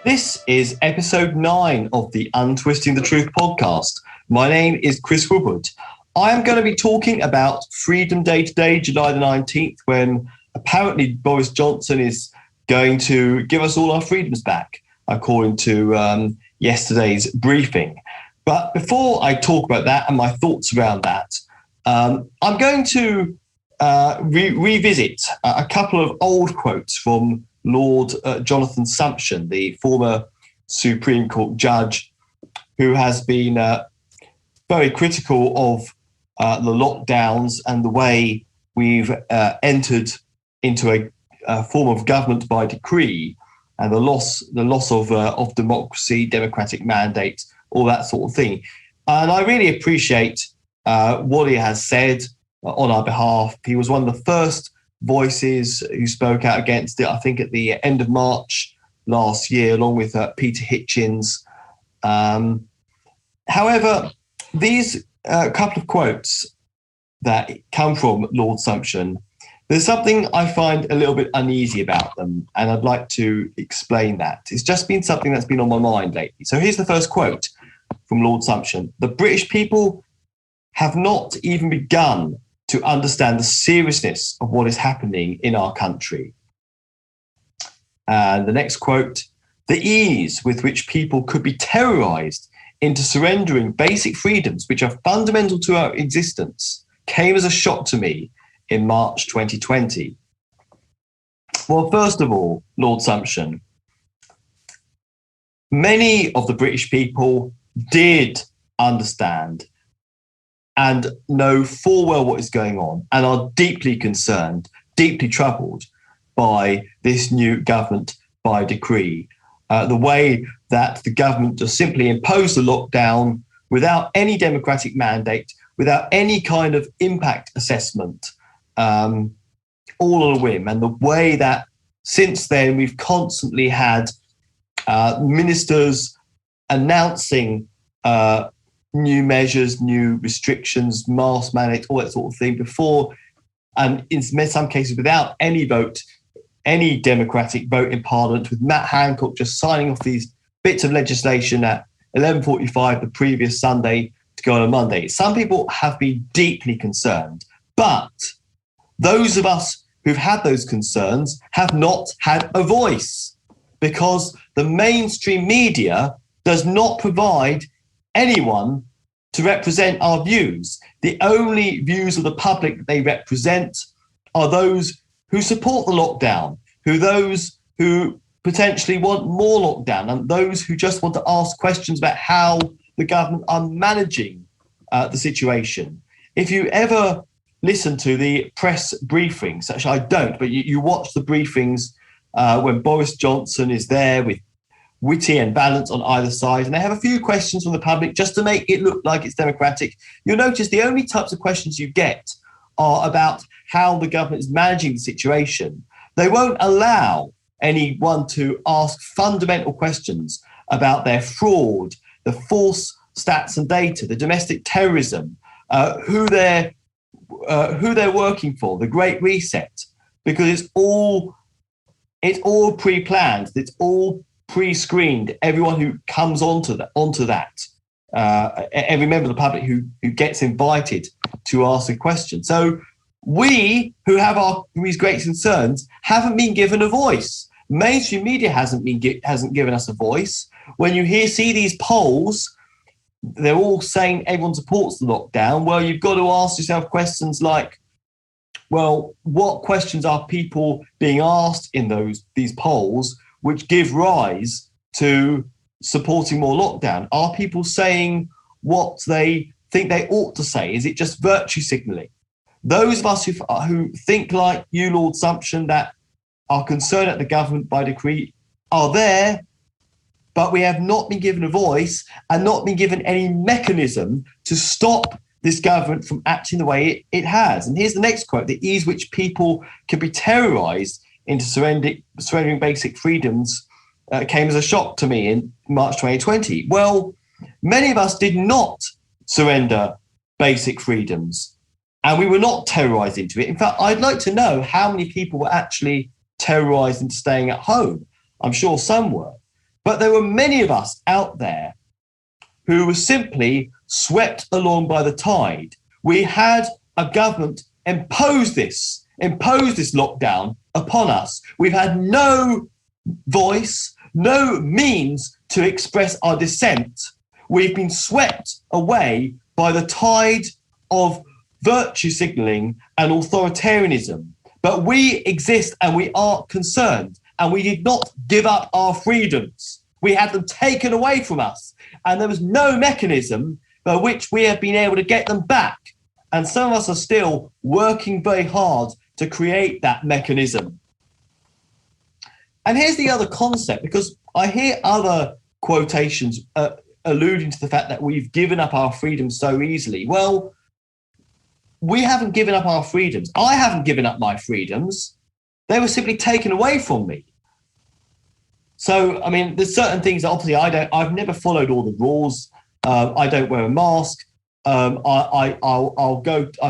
This is episode 9 of the Untwisting the Truth podcast. My name is Chris Woodward. I am going to be talking about Freedom Day today, July the 19th, when apparently Boris Johnson is going to give us all our freedoms back, according to yesterday's briefing. But before I talk about that and my thoughts around that, I'm going to revisit a couple of old quotes from Lord Jonathan Sumption, the former Supreme Court judge, who has been very critical of the lockdowns and the way we've entered into a form of government by decree and the loss of democracy, democratic mandate, all that sort of thing. And I really appreciate what he has said on our behalf. He was one of the first voices who spoke out against it, I think, at the end of March last year, along with Peter Hitchens. However, these couple of quotes that come from Lord Sumption, there's something I find a little bit uneasy about them, and I'd like to explain that. It's just been something that's been on my mind lately. So here's the first quote from Lord Sumption. "The British people have not even begun to understand the seriousness of what is happening in our country." And the next quote, "The ease with which people could be terrorized into surrendering basic freedoms which are fundamental to our existence came as a shock to me in March 2020. Well, first of all, Lord Sumption, many of the British people did understand and know full well what is going on and are deeply concerned, deeply troubled by this new government by decree. The way that the government just simply imposed the lockdown without any democratic mandate, without any kind of impact assessment, all on a whim. And the way that since then we've constantly had ministers announcing new measures, new restrictions, mask mandate, all that sort of thing before, and in some cases without any vote, any democratic vote in Parliament, with Matt Hancock just signing off these bits of legislation at 11:45 the previous Sunday to go on a Monday. Some people have been deeply concerned, but those of us who've had those concerns have not had a voice because the mainstream media does not provide anyone to represent our views. The only views of the public that they represent are those who support the lockdown, those who potentially want more lockdown, and those who just want to ask questions about how the government are managing the situation. If you ever listen to the press briefings, actually I don't, but you watch the briefings when Boris Johnson is there with witty and balanced on either side, and they have a few questions from the public just to make it look like it's democratic. You'll notice the only types of questions you get are about how the government is managing the situation. They won't allow anyone to ask fundamental questions about their fraud, the false stats and data, the domestic terrorism, who they're working for, the Great Reset, because it's all pre-planned. It's all pre-screened. Everyone who comes onto that, every member of the public who gets invited to ask a question. So we who have these great concerns haven't been given a voice. Mainstream media hasn't given us a voice. When you see these polls, they're all saying everyone supports the lockdown. Well, you've got to ask yourself questions like, well, what questions are people being asked in these polls which give rise to supporting more lockdown? Are people saying what they think they ought to say? Is it just virtue signalling? Those of us who think like you, Lord Sumption, that are concerned at the government by decree are there, but we have not been given a voice and not been given any mechanism to stop this government from acting the way it has. And here's the next quote: "The ease which people can be terrorized into surrendering basic freedoms came as a shock to me in March 2020. Well, many of us did not surrender basic freedoms, and we were not terrorized into it. In fact, I'd like to know how many people were actually terrorized into staying at home. I'm sure some were. But there were many of us out there who were simply swept along by the tide. We had a government impose this lockdown upon us. We've had no voice, no means to express our dissent. We've been swept away by the tide of virtue signalling and authoritarianism. But we exist and we are concerned, and we did not give up our freedoms. We had them taken away from us, and there was no mechanism by which we have been able to get them back. And some of us are still working very hard to create that mechanism. And here's the other concept, because I hear other quotations alluding to the fact that we've given up our freedoms so easily. Well, we haven't given up our freedoms. I haven't given up my freedoms. They were simply taken away from me. So, I mean, there's certain things that obviously I've never followed all the rules. I don't wear a mask. I've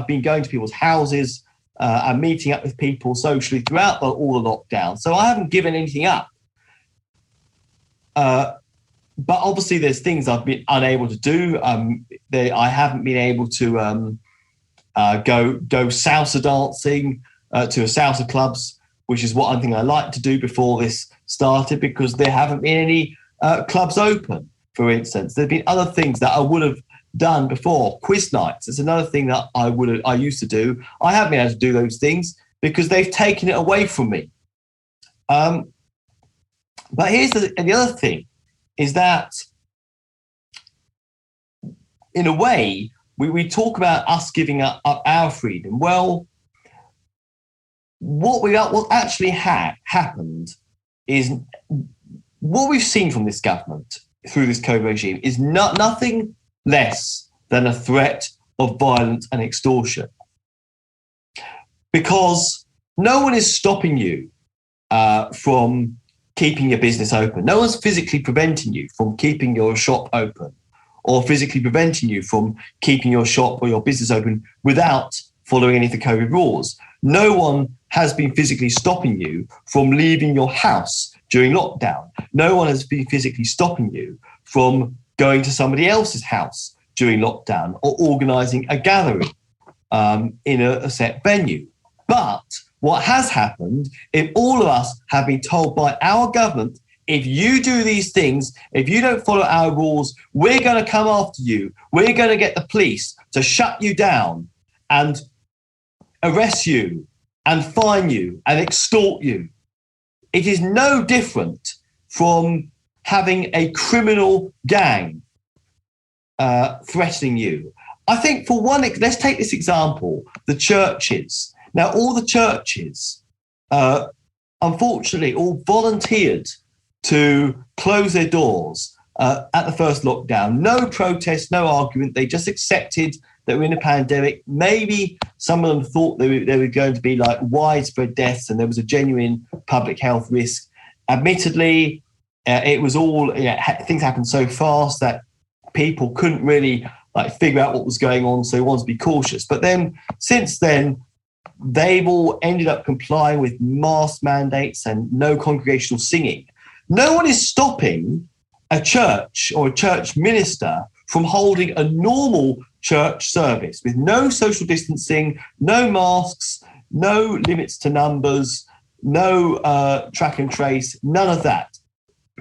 been going to people's houses and meeting up with people socially throughout all the lockdown. So I haven't given anything up. But obviously there's things I've been unable to do. I haven't been able to go salsa dancing to a salsa clubs, which is one thing I like to do before this started, because there haven't been any clubs open, for instance. There've been other things that I would have done before. Quiz nights is another thing that I used to do. I haven't been able to do those things because they've taken it away from me. But here's the other thing, is that in a way, we talk about us giving up our freedom. Well, what actually happened is, what we've seen from this government through this COVID regime is nothing less than a threat of violence and extortion. Because no one is stopping you from keeping your business open. No one's physically preventing you from keeping your shop open, or physically preventing you from keeping your shop or your business open without following any of the COVID rules. No one has been physically stopping you from leaving your house during lockdown. No one has been physically stopping you from going to somebody else's house during lockdown, or organising a gathering in a set venue. But what has happened, if all of us have been told by our government, if you do these things, if you don't follow our rules, we're going to come after you. We're going to get the police to shut you down and arrest you and fine you and extort you. It is no different from having a criminal gang threatening you. I think for one, let's take this example, the churches. Now, all the churches, unfortunately, all volunteered to close their doors at the first lockdown. No protest, no argument. They just accepted that we're in a pandemic. Maybe some of them thought there were going to be like widespread deaths and there was a genuine public health risk. Admittedly, it was all, things happened so fast that people couldn't really figure out what was going on, so they wanted to be cautious. But then, since then, they've all ended up complying with mask mandates and no congregational singing. No one is stopping a church or a church minister from holding a normal church service with no social distancing, no masks, no limits to numbers, no track and trace, none of that.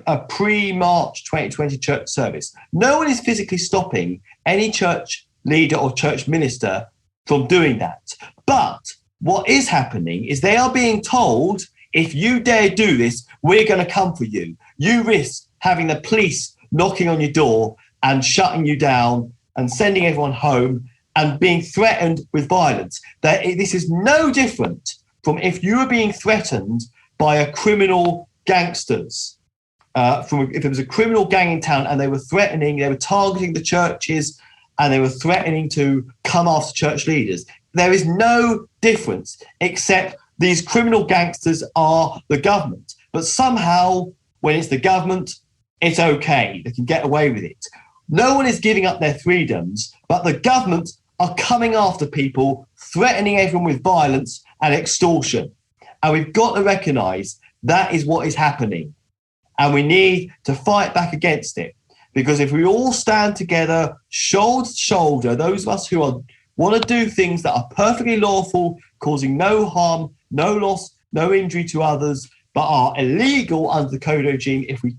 A pre-March 2020 church service. No one is physically stopping any church leader or church minister from doing that. But what is happening is they are being told, if you dare do this, we're going to come for you. You risk having the police knocking on your door and shutting you down and sending everyone home and being threatened with violence. This is no different from if you were being threatened by a criminal gangsters. If there was a criminal gang in town and they were targeting the churches and they were threatening to come after church leaders. There is no difference, except these criminal gangsters are the government. But somehow, when it's the government, it's okay. They can get away with it. No one is giving up their freedoms, but the government are coming after people, threatening everyone with violence and extortion. And we've got to recognise that is what is happening. and we need to fight back against it. Because if we all stand together, shoulder to shoulder, those of us who want to do things that are perfectly lawful, causing no harm, no loss, no injury to others, but are illegal under the code regime, if we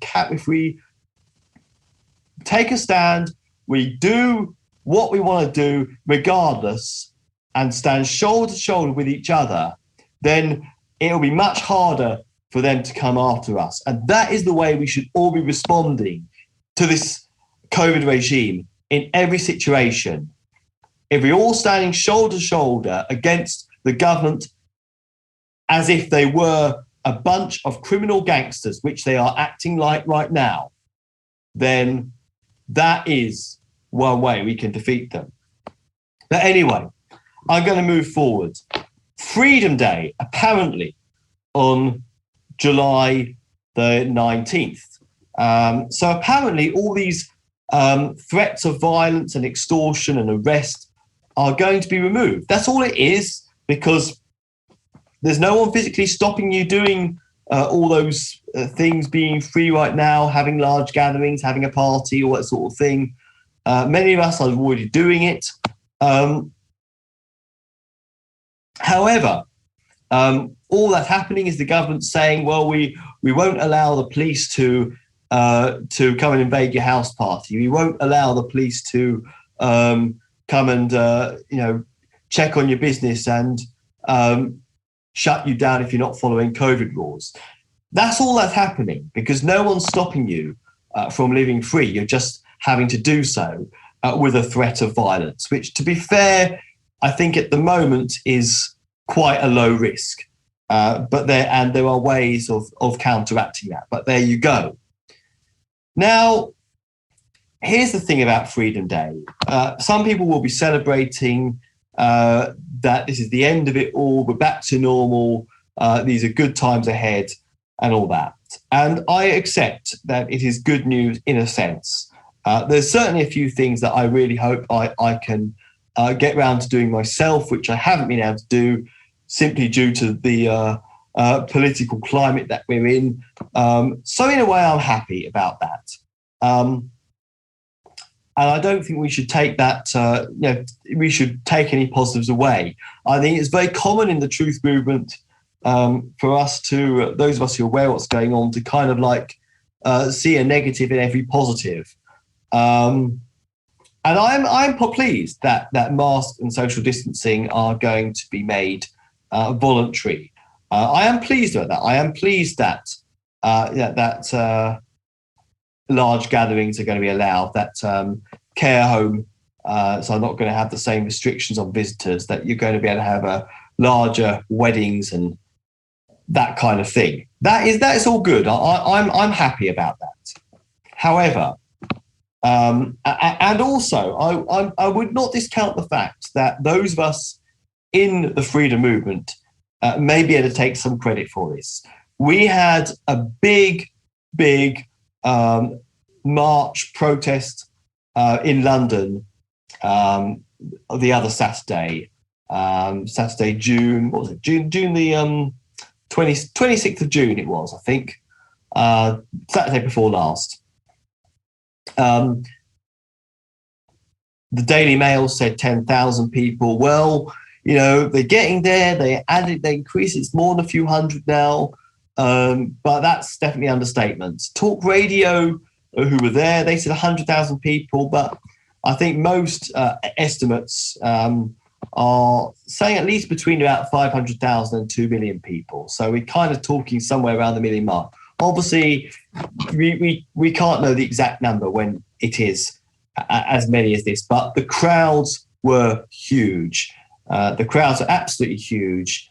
take a stand, we do what we want to do regardless, and stand shoulder to shoulder with each other, then it'll be much harder for them to come after us. And that is the way we should all be responding to this COVID regime in every situation. If we're all standing shoulder to shoulder against the government as if they were a bunch of criminal gangsters, which they are acting like right now, then that is one way we can defeat them. But anyway, I'm going to move forward. Freedom Day, apparently on July the 19th. So apparently all these threats of violence and extortion and arrest are going to be removed. That's all it is, because there's no one physically stopping you doing all those things, being free right now, having large gatherings, having a party, all that sort of thing. Many of us are already doing it. However, all that's happening is the government saying, well, we won't allow the police to come and invade your house party. We won't allow the police to come and check on your business and shut you down if you're not following COVID rules. That's all that's happening, because no one's stopping you from living free. You're just having to do so with a threat of violence, which, to be fair, I think at the moment is quite a low risk. But there are ways of counteracting that. But there you go. Now, here's the thing about Freedom Day. Some people will be celebrating that this is the end of it all. We're back to normal. These are good times ahead and all that. And I accept that it is good news in a sense. There's certainly a few things that I really hope I can get round to doing myself, which I haven't been able to do simply due to the political climate that we're in. So in a way, I'm happy about that. And I don't think we should take that, we should take any positives away. I think it's very common in the truth movement for us to, those of us who are aware of what's going on, to kind of like see a negative in every positive. And I'm pleased that masks and social distancing are going to be made voluntary. I am pleased about that. I am pleased that large gatherings are going to be allowed, that care home, so I'm not going to have the same restrictions on visitors, that you're going to be able to have larger weddings and that kind of thing. That is all good. I'm happy about that. However, and also I would not discount the fact that those of us in the freedom movement may be able to take some credit for this. We had a big march protest in London the other Saturday, June, what was it? June the 26th of June it was, I think, Saturday before last. The Daily Mail said 10,000 people. Well, they're getting there. They increase. It's more than a few hundred now. But that's definitely understatement. Talk Radio, who were there, they said 100,000 people. But I think most estimates are saying at least between about 500,000 and 2 million people. So we're kind of talking somewhere around the million mark. Obviously, we can't know the exact number when it is as many as this, but the crowds were huge. The crowds are absolutely huge.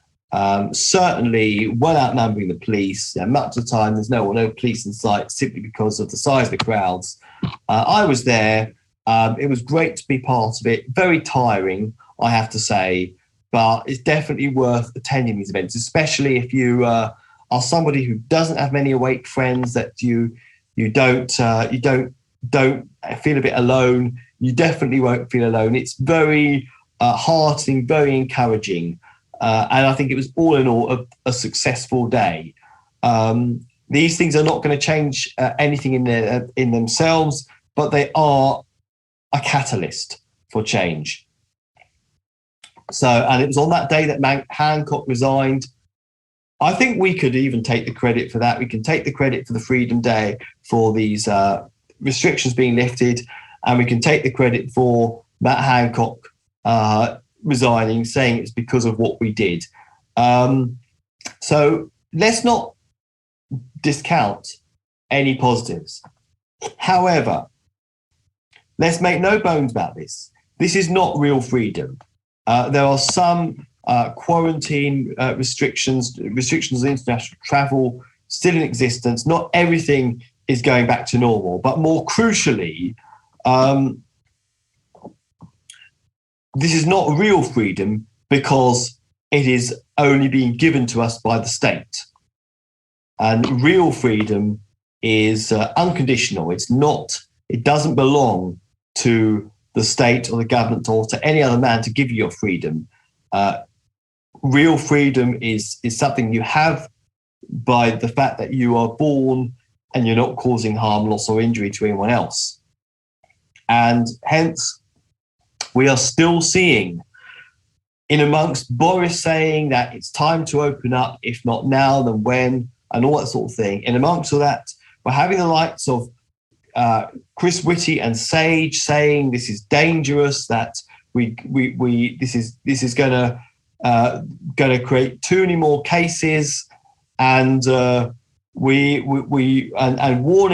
Certainly well outnumbering the police. Much of the time, there's no police in sight simply because of the size of the crowds. I was there. It was great to be part of it. Very tiring, I have to say, but it's definitely worth attending these events, especially if you are somebody who doesn't have many awake friends, that you don't feel a bit alone. You definitely won't feel alone. It's very heartening, very encouraging. And I think it was all in all a successful day. These things are not going to change anything in themselves, but they are a catalyst for change. So, and it was on that day that Hancock resigned. I think we could even take the credit for that. We can take the credit for the Freedom Day, for these restrictions being lifted, and we can take the credit for Matt Hancock resigning, saying it's because of what we did. So let's not discount any positives. However, let's make no bones about this. This is not real freedom. There are some quarantine restrictions on international travel still in existence. Not everything is going back to normal, but more crucially, this is not real freedom because it is only being given to us by the state. And real freedom is unconditional. It doesn't belong to the state or the government or to any other man to give you your freedom. Real freedom is something you have by the fact that you are born and you're not causing harm, loss, or injury to anyone else. And hence, we are still seeing, in amongst Boris saying that it's time to open up, if not now, then when, and all that sort of thing. In amongst all that, we're having the likes of Chris Whitty and Sage saying this is dangerous, that this is going to create too many more cases, and warning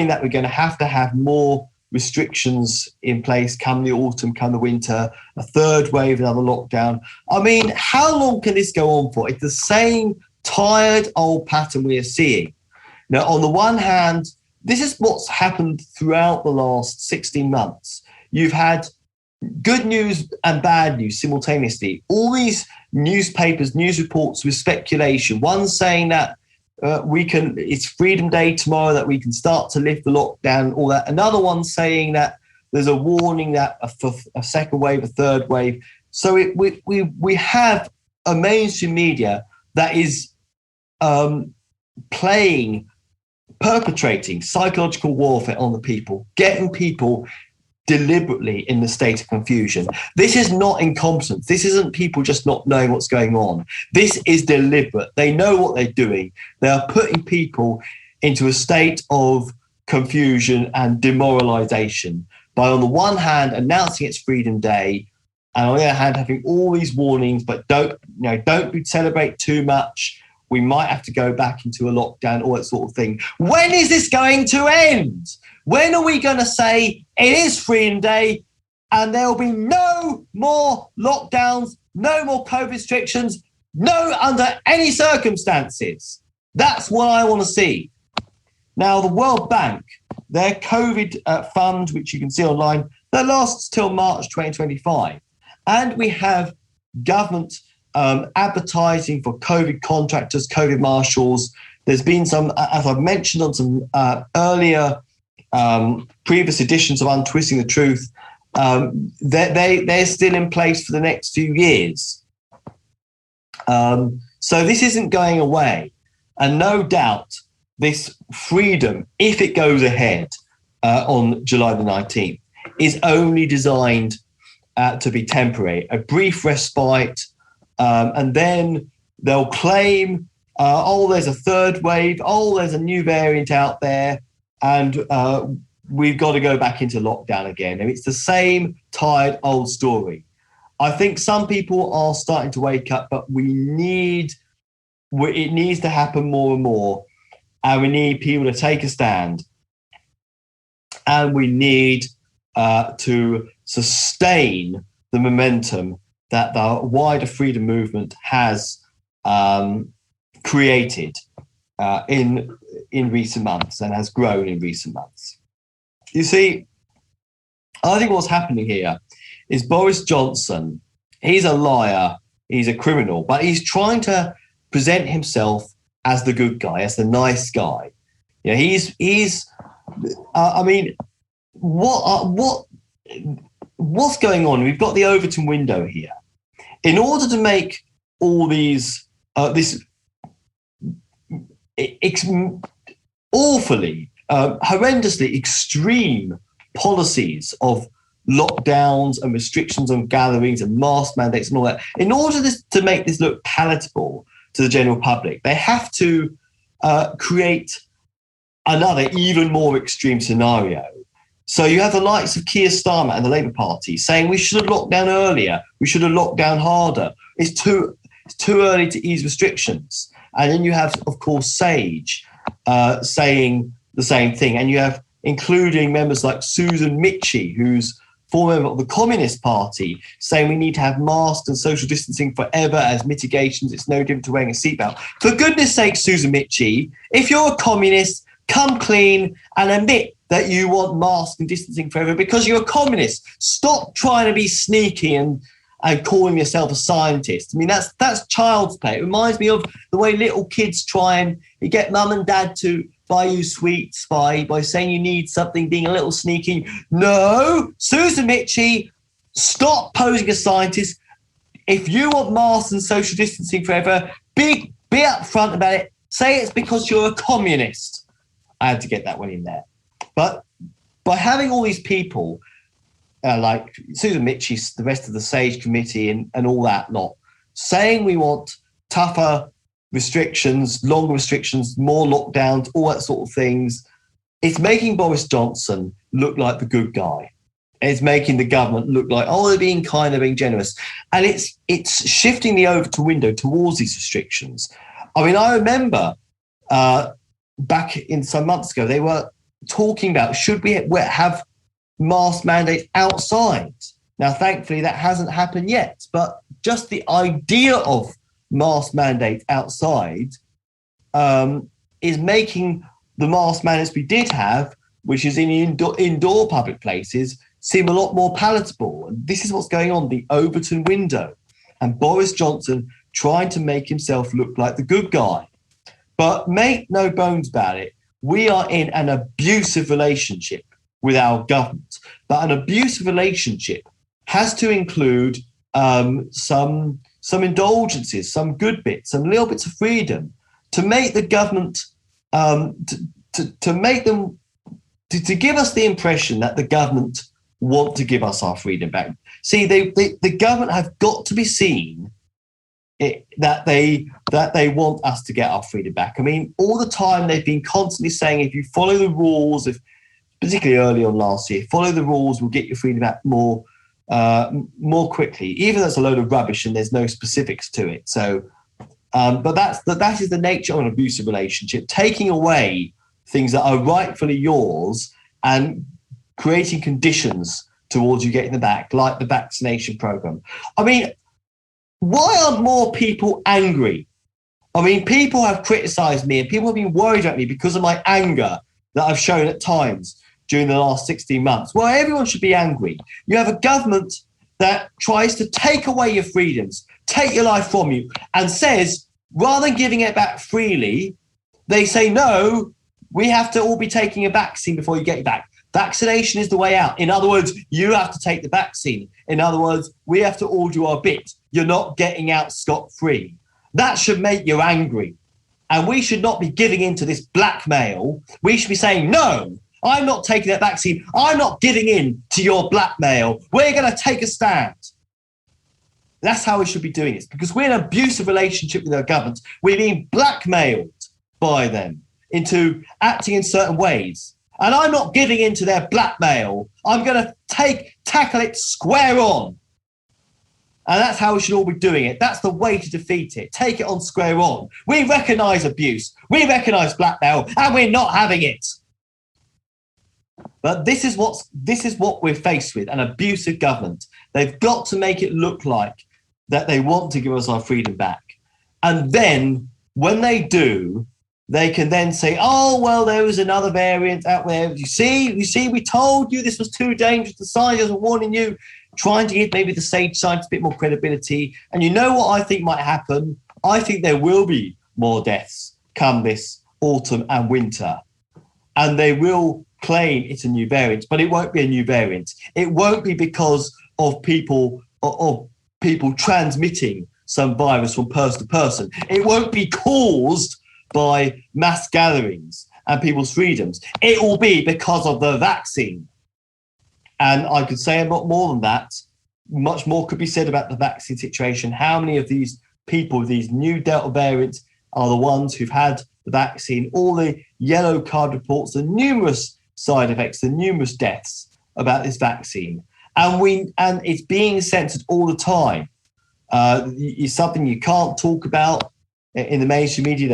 that we're going to have more restrictions in place come the autumn, come the winter, a third wave, another lockdown. I mean, how long can this go on for? It's the same tired old pattern we are seeing. Now, on the one hand, this is what's happened throughout the last 16 months. You've had good news and bad news simultaneously. All these newspapers, news reports with speculation. One saying that it's Freedom Day tomorrow, that we can start to lift the lockdown, all that. Another one saying that there's a warning that a second wave, a third wave. So we have a mainstream media that is perpetrating psychological warfare on the people, getting people deliberately in the state of confusion. This is not incompetence. This isn't people just not knowing what's going on. This is deliberate. They know what they're doing. They are putting people into a state of confusion and demoralization by, on the one hand, announcing it's Freedom Day, and on the other hand, having all these warnings, but don't celebrate too much. We might have to go back into a lockdown, all that sort of thing. When is this going to end? When are we going to say it is Freedom Day and there will be no more lockdowns, no more COVID restrictions, no under any circumstances? That's what I want to see. Now, the World Bank, their COVID fund, which you can see online, that lasts till March 2025. And we have government advertising for COVID contractors, COVID marshals. There's been some, as I've mentioned on some earlier previous editions of Untwisting the Truth, they're still in place for the next few years. So this isn't going away. And no doubt this freedom, if it goes ahead on July the 19th, is only designed to be temporary, a brief respite, and then they'll claim, there's a third wave, there's a new variant out there, and we've got to go back into lockdown again. And it's the same tired old story. I think some people are starting to wake up, but it needs to happen more and more, and we need people to take a stand, and we need to sustain the momentum that the wider freedom movement has created in recent months and has grown in recent months. You see, I think what's happening here is Boris Johnson, he's a liar, he's a criminal, but he's trying to present himself as the good guy, as the nice guy. You know, what's going on? We've got the Overton window here. In order to make all these awfully, horrendously extreme policies of lockdowns and restrictions on gatherings and mask mandates and all that, in order to make this look palatable to the general public, they have to create another even more extreme scenario. So you have the likes of Keir Starmer and the Labour Party saying we should have locked down earlier, we should have locked down harder. It's too early to ease restrictions. And then you have, of course, Sage saying the same thing. And you have including members like Susan Mitchie, who's former member of the Communist Party, saying we need to have masks and social distancing forever as mitigations. It's no different to wearing a seatbelt. For goodness sake, Susan Mitchie, if you're a communist, come clean and admit that you want masks and distancing forever because you're a communist. Stop trying to be sneaky and calling yourself a scientist. I mean, that's child's play. It reminds me of the way little kids try and get mum and dad to buy you sweets by saying you need something, being a little sneaky. No, Susan Mitchie, stop posing as scientist. If you want masks and social distancing forever, be upfront about it. Say it's because you're a communist. I had to get that one in there. But by having all these people like Susan Mitchie, the rest of the SAGE committee and all that lot, saying we want tougher restrictions, longer restrictions, more lockdowns, all that sort of things, it's making Boris Johnson look like the good guy. It's making the government look like, oh, they're being kind, they're being generous. And it's shifting the Overton window towards these restrictions. I mean, I remember back in some months ago, they were talking about, should we have mask mandates outside? Now, thankfully, that hasn't happened yet. But just the idea of mask mandates outside is making the mask mandates we did have, which is in indoor public places, seem a lot more palatable. And this is what's going on, the Overton window. And Boris Johnson trying to make himself look like the good guy. But make no bones about it, we are in an abusive relationship with our government. But an abusive relationship has to include some indulgences, some good bits, some little bits of freedom to make the government, to make them, to give us the impression that the government want to give us our freedom back. See, the government have got to be seen that they want us to get our freedom back. I mean, all the time they've been constantly saying, if you follow the rules, particularly early on last year, follow the rules, we'll get your freedom back more quickly. Even though it's a load of rubbish and there's no specifics to it. So, but that is the nature of an abusive relationship, taking away things that are rightfully yours and creating conditions towards you getting them back, like the vaccination program. I mean, why aren't more people angry? I mean, people have criticised me and people have been worried about me because of my anger that I've shown at times during the last 16 months. Well, everyone should be angry. You have a government that tries to take away your freedoms, take your life from you, and says, rather than giving it back freely, they say, no, we have to all be taking a vaccine before you get it back. Vaccination is the way out. In other words, you have to take the vaccine. In other words, we have to all do our bit. You're not getting out scot-free. That should make you angry. And we should not be giving in to this blackmail. We should be saying, no, I'm not taking that vaccine. I'm not giving in to your blackmail. We're going to take a stand. That's how we should be doing it, because we're in an abusive relationship with our government. We're being blackmailed by them into acting in certain ways. And I'm not giving in to their blackmail. I'm going to tackle it square on. And that's how we should all be doing it. That's the way to defeat it. Take it on square on. We recognise abuse. We recognise blackmail, and we're not having it. But this is what we're faced with, an abusive government. They've got to make it look like that they want to give us our freedom back. And then when they do, they can then say, oh, well, there was another variant out there. You see, we told you this was too dangerous. The scientists were warning you, trying to give maybe the SAGE science a bit more credibility. And you know what I think might happen? I think there will be more deaths come this autumn and winter. And they will claim it's a new variant, but it won't be a new variant. It won't be because of people transmitting some virus from person to person. It won't be caused by mass gatherings and people's freedoms. It will be because of the vaccine. And I could say a lot more than that. Much more could be said about the vaccine situation. How many of these people, these new Delta variants, are the ones who've had the vaccine? All the yellow card reports, the numerous side effects, the numerous deaths about this vaccine. And it's being censored all the time. It's something you can't talk about in the mainstream media.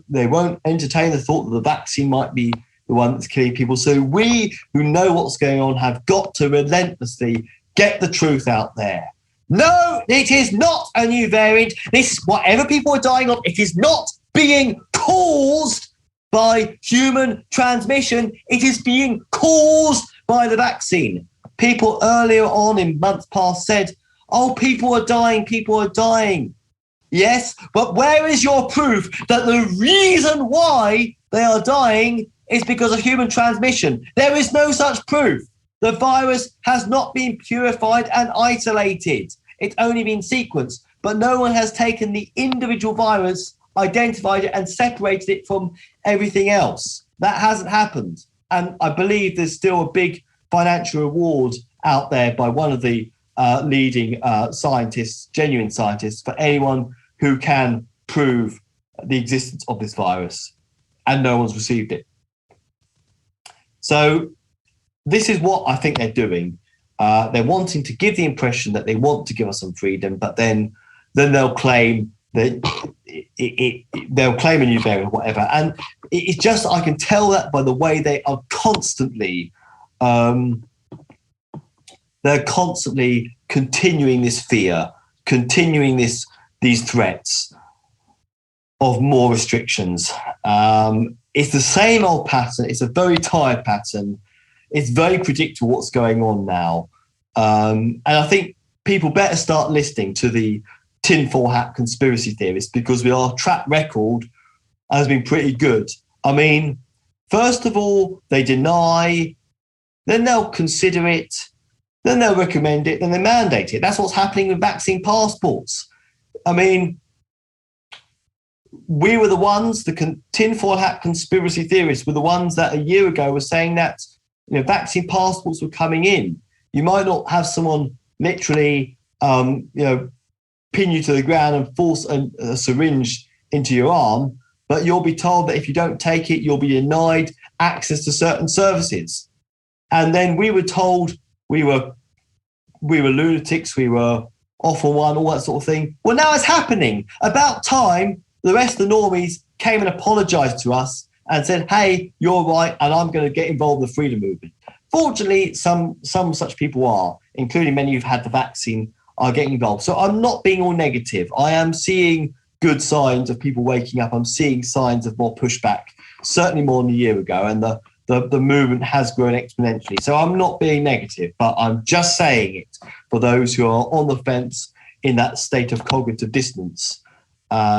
They won't entertain the thought that the vaccine might be the one that's killing people. So we who know what's going on have got to relentlessly get the truth out there. No, it is not a new variant. This, whatever people are dying of, it is not being caused by human transmission. It is being caused by the vaccine. People earlier on in months past said, oh, people are dying. Yes, but where is your proof that the reason why they are dying is because of human transmission? There is no such proof. The virus has not been purified and isolated. It's only been sequenced, but no one has taken the individual virus, identified it and separated it from everything else. That hasn't happened. And I believe there's still a big financial reward out there by one of the leading scientists, genuine scientists, for anyone who can prove the existence of this virus, and no one's received it. So this is what I think they're doing. They're wanting to give the impression that they want to give us some freedom, but then they'll claim that they'll claim a new variant or whatever. And it's just, I can tell that by the way they are constantly, they're constantly continuing this fear, continuing these threats of more restrictions. It's the same old pattern. It's a very tired pattern. It's very predictable what's going on now. And I think people better start listening to the tinfoil hat conspiracy theorists, because our track record has been pretty good. I mean, first of all, they deny, then they'll consider it, then they'll recommend it, then they mandate it. That's what's happening with vaccine passports. I mean, we were the ones, the tinfoil hat conspiracy theorists were the ones that a year ago were saying that, you know, vaccine passports were coming in. You might not have someone literally, pin you to the ground and force a syringe into your arm, but you'll be told that if you don't take it, you'll be denied access to certain services. And then we were told we were lunatics, we were off on one, all that sort of thing. Well, now it's happening. About time the rest of the normies came and apologized to us and said, hey, you're right, and I'm going to get involved in the freedom movement. Fortunately, some such people are, including many who've had the vaccine, are getting involved. So I'm not being all negative. I am seeing good signs of people waking up. I'm seeing signs of more pushback, certainly more than a year ago, and the movement has grown exponentially. So I'm not being negative, but I'm just saying it for those who are on the fence in that state of cognitive dissonance,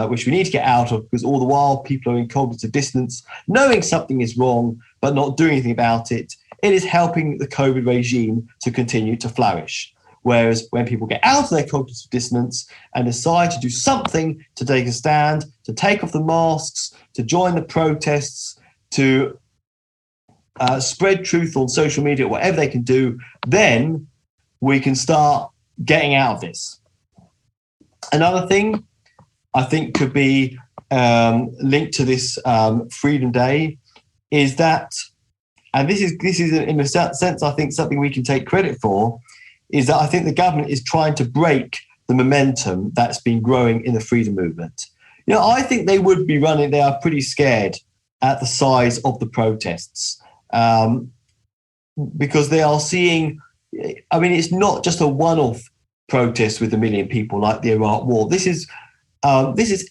which we need to get out of, because all the while people are in cognitive dissonance, knowing something is wrong, but not doing anything about it. It is helping the COVID regime to continue to flourish. Whereas when people get out of their cognitive dissonance and decide to do something, to take a stand, to take off the masks, to join the protests, to spread truth on social media, whatever they can do, then we can start getting out of this. Another thing I think could be linked to this Freedom Day is that, and this is in a sense, I think something we can take credit for, is that I think the government is trying to break the momentum that's been growing in the freedom movement. You know, I think they would be running, they are pretty scared at the size of the protests, because they are seeing, I mean, it's not just a one-off protest with 1 million people like the Iraq war. This is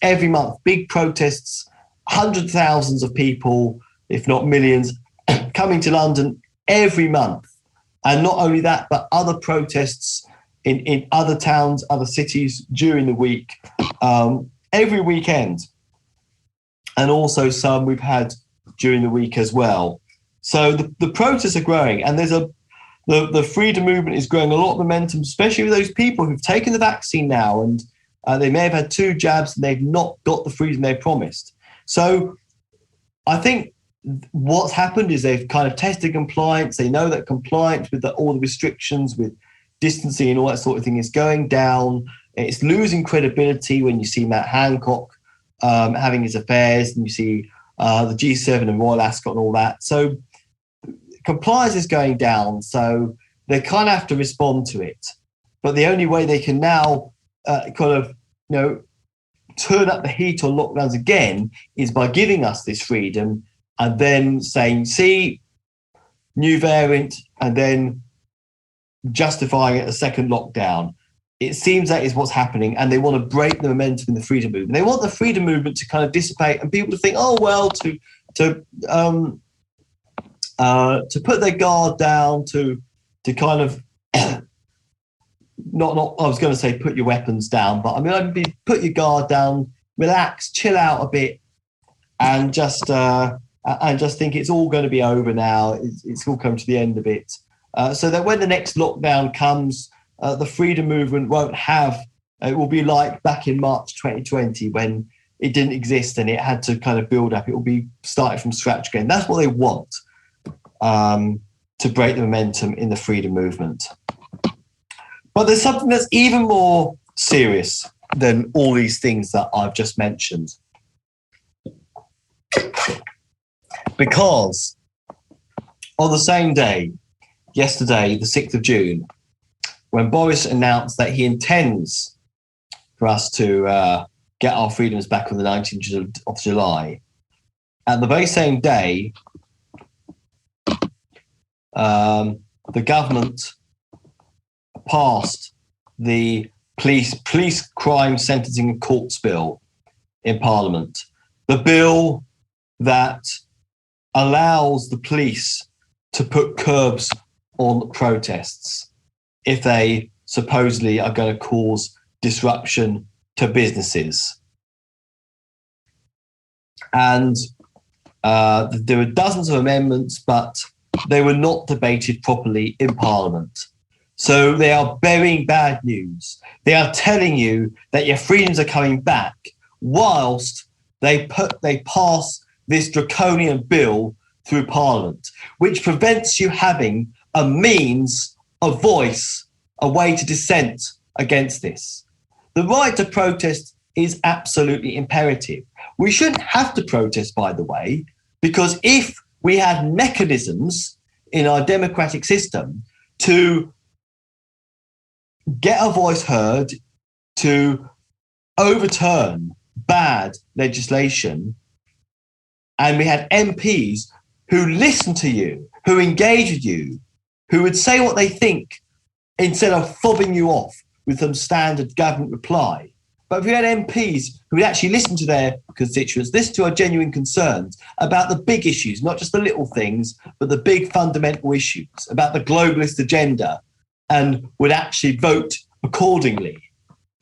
every month, big protests, hundreds of thousands of people, if not millions, coming to London every month. And not only that, but other protests in other towns, other cities during the week, every weekend. And also some we've had during the week as well. So the protests are growing, and the freedom movement is growing a lot of momentum, especially with those people who've taken the vaccine now, and they may have had 2 jabs and they've not got the freedom they promised. So I think what's happened is they've kind of tested compliance. They know that compliance with all the restrictions, with distancing and all that sort of thing is going down. It's losing credibility when you see Matt Hancock having his affairs, and you see the G7 and Royal Ascot and all that. So compliance is going down. So they kind of have to respond to it. But the only way they can now turn up the heat on lockdowns again is by giving us this freedom and then saying, see, new variant, and then justifying it a second lockdown. It seems that is what's happening, and they want to break the momentum in the freedom movement. They want the freedom movement to kind of dissipate and people to think, oh, well, to put their guard down, to kind of not I was going to say put your weapons down, but I mean, I'd be put your guard down, relax, chill out a bit, and just think it's all going to be over now. It's all come to the end of it, so that when the next lockdown comes, the freedom movement won't have. It will be like back in March 2020 when it didn't exist and it had to kind of build up. It will be started from scratch again. That's what they want, to break the momentum in the freedom movement. But there's something that's even more serious than all these things that I've just mentioned. Because on the same day, yesterday, the 6th of June, when Boris announced that he intends for us to get our freedoms back on the 19th of July, at the very same day, the government passed the police crime sentencing and courts bill in Parliament. The bill that allows the police to put curbs on protests if they supposedly are going to cause disruption to businesses. And there were dozens of amendments, but they were not debated properly in Parliament. So they are burying bad news. They are telling you that your freedoms are coming back whilst they pass this draconian bill through Parliament, which prevents you having a means, a voice, a way to dissent against this. The right to protest is absolutely imperative. We shouldn't have to protest, by the way, because if we had mechanisms in our democratic system to get our voice heard, to overturn bad legislation, and we had MPs who listen to you, who engage with you, who would say what they think instead of fobbing you off with some standard government reply. But if we had MPs who would actually listen to their constituents, listen to our genuine concerns about the big issues, not just the little things, but the big fundamental issues, about the globalist agenda, and would actually vote accordingly,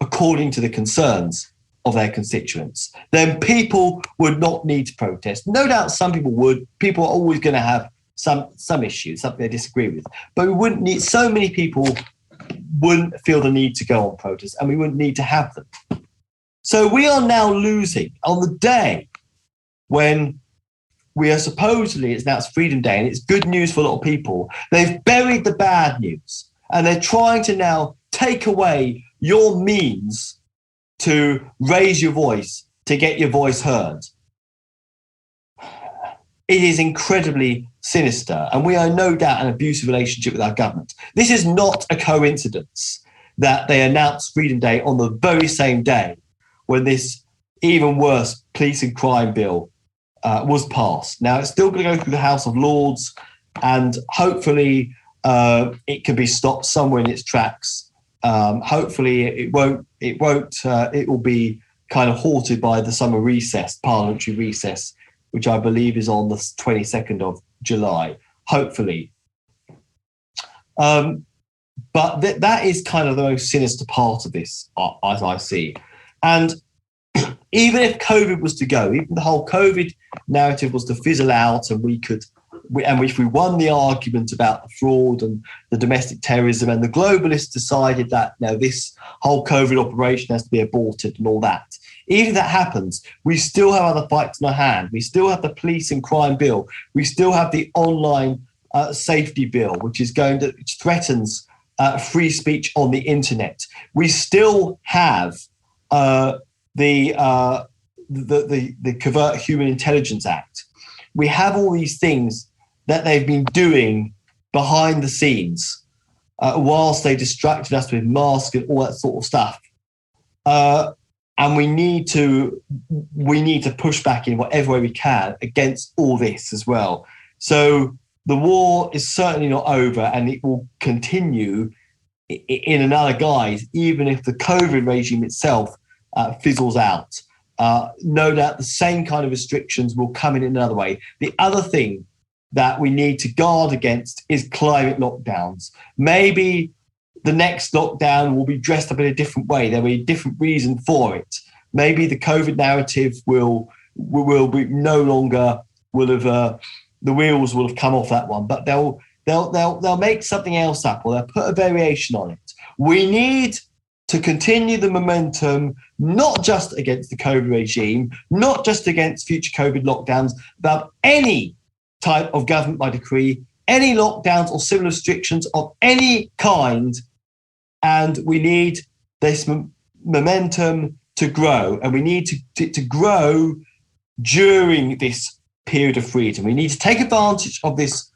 according to the concerns of their constituents, then people would not need to protest. No doubt some people would. People are always going to have some issues, something they disagree with. But we wouldn't need, so many people wouldn't feel the need to go on protest, and we wouldn't need to have them. So we are now losing on the day when we are supposedly, it's now it's Freedom Day, and it's good news for a lot of people. They've buried the bad news, and they're trying to now take away your means to raise your voice, to get your voice heard. It is incredibly sinister, and we are no doubt in an abusive relationship with our government. This is not a coincidence that they announced Freedom Day on the very same day when this even worse police and crime bill was passed. Now, it's still going to go through the House of Lords, and hopefully it can be stopped somewhere in its tracks. Hopefully it won't. It will be kind of halted by the summer recess, parliamentary recess, which I believe is on the 22nd of July. Hopefully, but that is kind of the most sinister part of this, as I see. And even if COVID was to go, even the whole COVID narrative was to fizzle out, and if we won the argument about the fraud and the domestic terrorism, and the globalists decided that now this whole COVID operation has to be aborted and all that, even if that happens, we still have other fights in our hand. We still have the police and crime bill. We still have the online safety bill, which threatens free speech on the internet. We still have the Covert Human Intelligence Act. We have all these things that they've been doing behind the scenes whilst they distracted us with masks and all that sort of stuff. And we need to push back in whatever way we can against all this as well. So the war is certainly not over, and it will continue in another guise, even if the COVID regime itself fizzles out. No doubt the same kind of restrictions will come in another way. The other thing that we need to guard against is climate lockdowns. Maybe the next lockdown will be dressed up in a different way. There'll be a different reason for it. Maybe the COVID narrative will be no longer the wheels will have come off that one, but they'll make something else up, or they'll put a variation on it. We need to continue the momentum, not just against the COVID regime, not just against future COVID lockdowns, but any type of government by decree, any lockdowns or civil restrictions of any kind. And we need this momentum to grow, and we need to grow during this period of freedom. We need to take advantage of this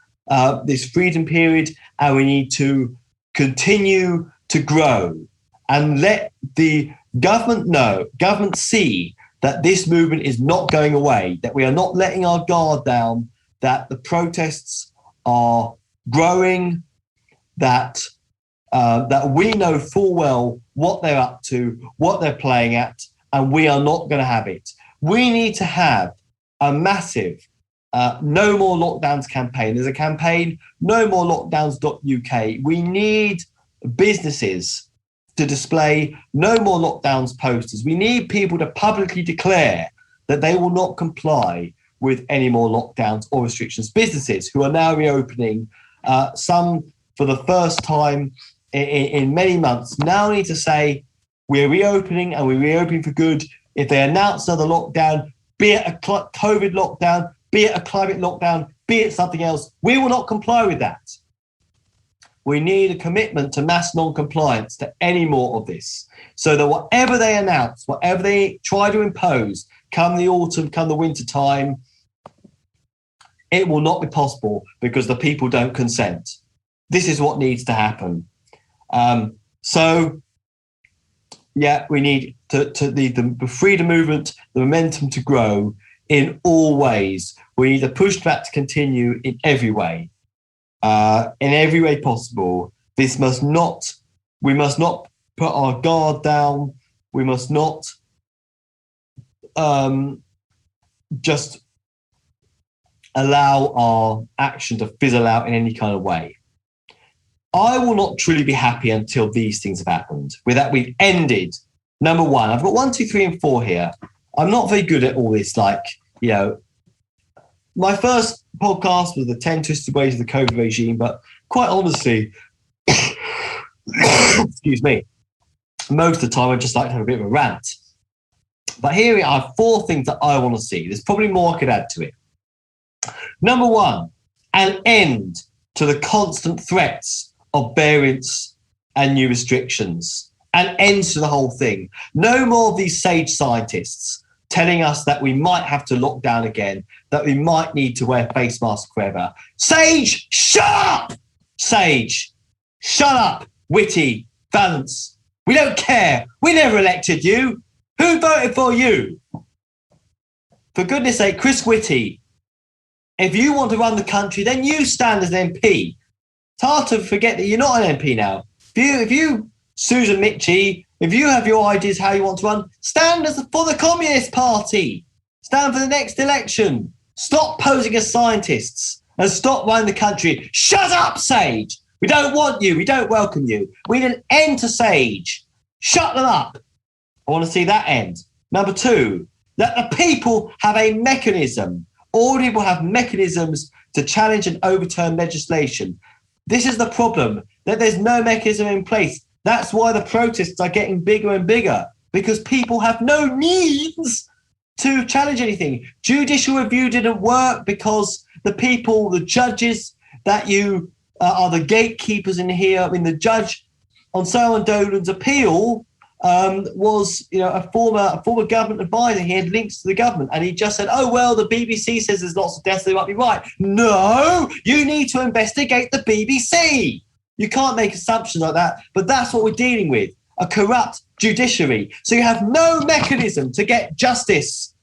freedom period, and we need to continue to grow and let the government see that this movement is not going away, that we are not letting our guard down, that the protests are growing, that we know full well what they're up to, what they're playing at, and we are not going to have it. We need to have a massive no more lockdowns campaign. There's a campaign, no more lockdowns.uk. We need businesses to display no more lockdowns posters. We need people to publicly declare that they will not comply with any more lockdowns or restrictions. Businesses who are now reopening, some for the first time in many months, now need to say, we're reopening and we're reopening for good. If they announce another lockdown, be it a COVID lockdown, be it a climate lockdown, be it something else, we will not comply with that. We need a commitment to mass non-compliance to any more of this, so that whatever they announce, whatever they try to impose, come the autumn, come the winter time, it will not be possible because the people don't consent. This is what needs to happen. We need the freedom movement, the momentum to grow in all ways. We need to push that to continue in every way possible. We must not put our guard down. We must not just allow our action to fizzle out in any kind of way. I will not truly be happy until these things have happened. With that, we've ended. Number one, I've got 1, 2, 3, and 4 here. I'm not very good at all this. My first podcast was the 10 Twisted Ways of the COVID regime, but quite honestly, excuse me, most of the time I just like to have a bit of a rant. But here we are, 4 things that I want to see. There's probably more I could add to it. Number 1, an end to the constant threats of variants and new restrictions. An end to the whole thing. No more of these sage scientists telling us that we might have to lock down again, that we might need to wear face masks forever. Sage, shut up! Sage, shut up, Witty, Valence. We don't care. We never elected you. Who voted for you? For goodness sake, Chris Whitty, if you want to run the country, then you stand as an MP. It's hard to forget that you're not an MP now. If you, Susan Mitchie, if you have your ideas how you want to run, stand for the Communist Party. Stand for the next election. Stop posing as scientists and stop running the country. Shut up, Sage. We don't want you. We don't welcome you. We need an end to Sage. Shut them up. I want to see that end. Number 2, that the people have a mechanism. All people have mechanisms to challenge and overturn legislation. This is the problem, that there's no mechanism in place. That's why the protests are getting bigger and bigger, because people have no means to challenge anything. Judicial review didn't work because the people, the judges that you are the gatekeepers in here. I mean, the judge on Simon Dolan's appeal was, a former government advisor. He had links to the government, and he just said, "Oh well, the BBC says there's lots of deaths. They might be right." No, you need to investigate the BBC. You can't make assumptions like that. But that's what we're dealing with: a corrupt judiciary. So you have no mechanism to get justice,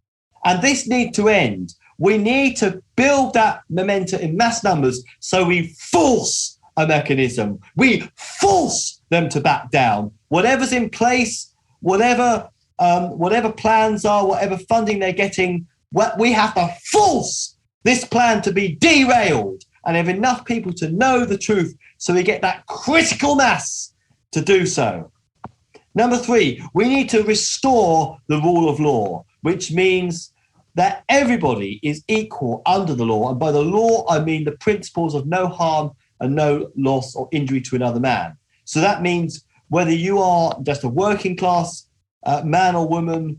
and this needs to end. We need to build that momentum in mass numbers, so we force a mechanism. We force them to back down. Whatever's in place, whatever plans are, whatever funding they're getting, we have to force this plan to be derailed and have enough people to know the truth so we get that critical mass to do so. Number 3, we need to restore the rule of law, which means that everybody is equal under the law. And by the law, I mean the principles of no harm and no loss or injury to another man. So that means whether you are just a working class man or woman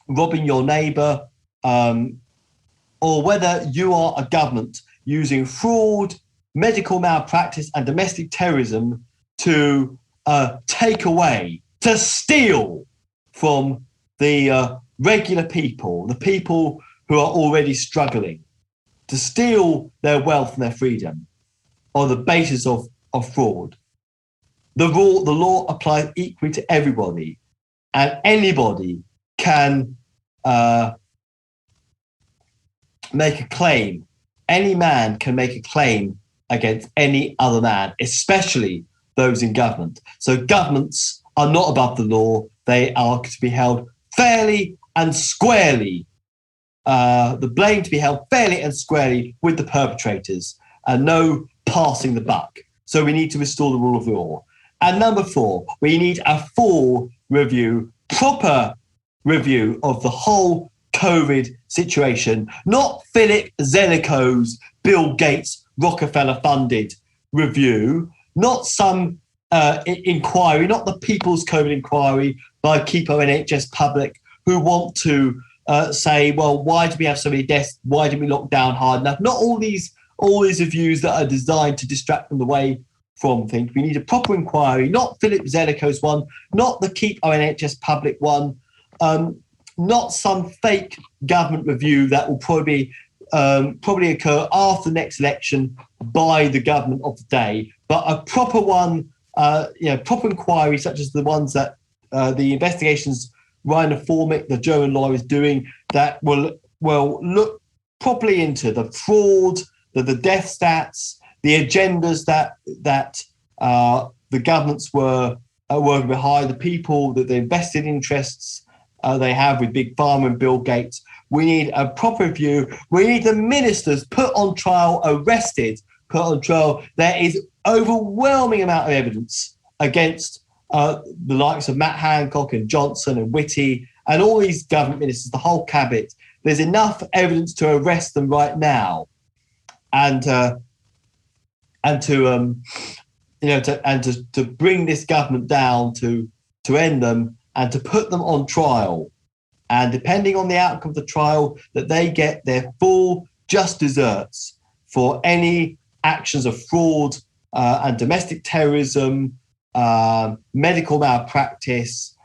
robbing your neighbour, or whether you are a government using fraud, medical malpractice and domestic terrorism to take away, to steal from the regular people, the people who are already struggling, to steal their wealth and their freedom on the basis of fraud. The law applies equally to everybody, and anybody can make a claim. Any man can make a claim against any other man, especially those in government. So governments are not above the law. They are to be held fairly and squarely, the blame to be held fairly and squarely with the perpetrators, and no passing the buck. So we need to restore the rule of law. And number 4, we need a full review, proper review of the whole COVID situation, not Philip Zeliko's Bill Gates Rockefeller-funded review, not some inquiry, not the People's COVID inquiry by Keep Our NHS Public, who want to say, well, why do we have so many deaths? Why didn't we lock down hard enough? Not all these reviews that are designed to distract them away from things. We need a proper inquiry, not Philip Zeliko's one, not the Keep Our NHS Public one, not some fake government review that will probably occur after the next election by the government of the day, but a proper one, proper inquiry such as the ones that the investigations Rainer Formick, the German lawyer, is doing, that will look properly into the fraud, the death stats, the agendas that the governments were working behind, the people, that the invested interests they have with Big Pharma and Bill Gates. We need a proper review. We need the ministers put on trial, arrested, put on trial. There is overwhelming amount of evidence against the likes of Matt Hancock and Johnson and Whitty and all these government ministers, the whole cabinet. There's enough evidence to arrest them right now, and to bring this government down, to end them and to put them on trial. And depending on the outcome of the trial, that they get their full just desserts for any actions of fraud and domestic terrorism, medical malpractice,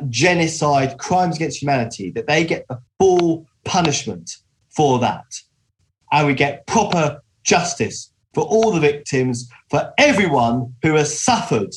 genocide, crimes against humanity, that they get the full punishment for that. And we get proper justice for all the victims, for everyone who has suffered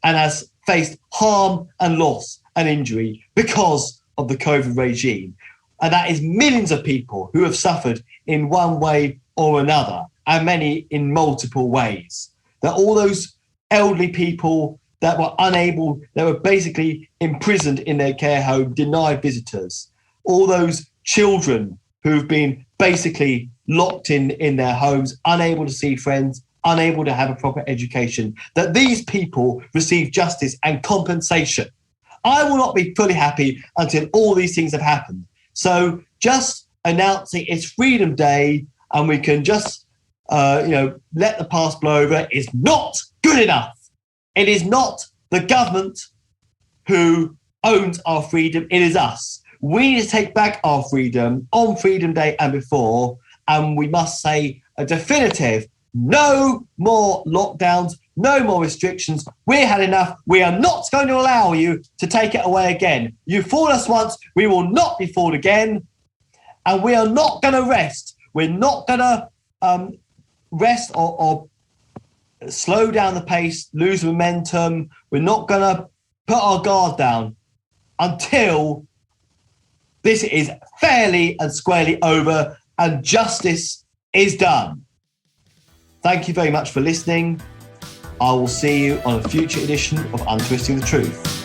and has faced harm and loss and injury because of the COVID regime. And that is millions of people who have suffered in one way or another, and many in multiple ways. That all those elderly people that were unable, that were basically imprisoned in their care home, denied visitors, all those children who've been basically locked in their homes, unable to see friends, unable to have a proper education, that these people receive justice and compensation. I will not be fully happy until all these things have happened. So just announcing it's Freedom Day and we can just, let the past blow over is not good enough. It is not the government who owns our freedom. It is us. We need to take back our freedom on Freedom Day and before, and we must say a definitive no more lockdowns, no more restrictions. We had enough. We are not going to allow you to take it away again. You fooled us once. We will not be fooled again. And we are not going to rest. We're not going to rest or slow down the pace, lose momentum. We're not going to put our guard down until this is fairly and squarely over and justice is done. Thank you very much for listening. I will see you on a future edition of Untwisting the Truth.